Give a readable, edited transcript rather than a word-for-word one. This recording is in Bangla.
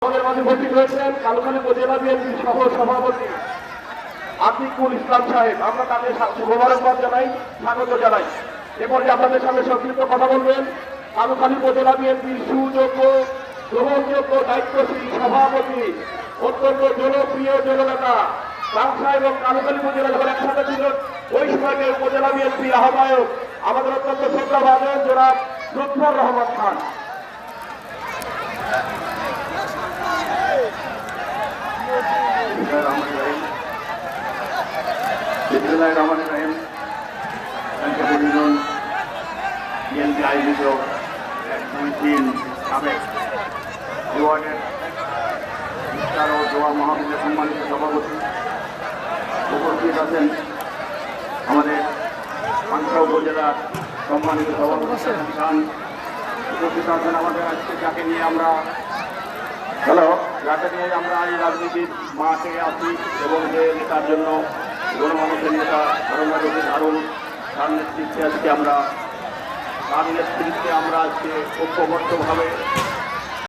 আমাদের মাঝে উপস্থিত হয়েছেন কালুখালী উপজেলা বিএনপির সহ সভাপতি আতিকুল ইসলাম সাহেব। আমরা তাকে শুভবারম্বাদ জানাই, স্বাগত জানাই। এ পর্যায়ে আপনাদের সামনে সংক্ষিপ্ত কথা বলবেন কালুখালী উপজেলা বিএনপির সুযোগ্য গ্রহণযোগ্য দায়িত্বশীল সভাপতি, অত্যন্ত জনপ্রিয় জননেতা বাংশা এবং কালুখালী উপজেলা যখন একসাথে ছিল ওই সময়কে উপজেলা বিএনপির আহ্বায়ক আমাদের অত্যন্ত শ্রদ্ধাভাজন জনাব লুৎফর রহমান খান। বিএনপি আয়োজিত 1-2-3 সাবেক ওয়ার্ডের ইফতার ও দোয়া মাহফিলের সম্মানিত সভাপতি উপস্থিত আছেন আমাদের বাংশা উপজেলার সম্মানিত সভাপতি খান, উপস্থিত আছেন আমাদের আজকে যাকে নিয়ে আমরা এই রাজনীতির মাঠে আছি এবং যে নেতার জন্য গণমানুষের নেতা দারুণ তার নেতৃত্বে আজকে আমরা আজকে ঐক্যবদ্ধভাবে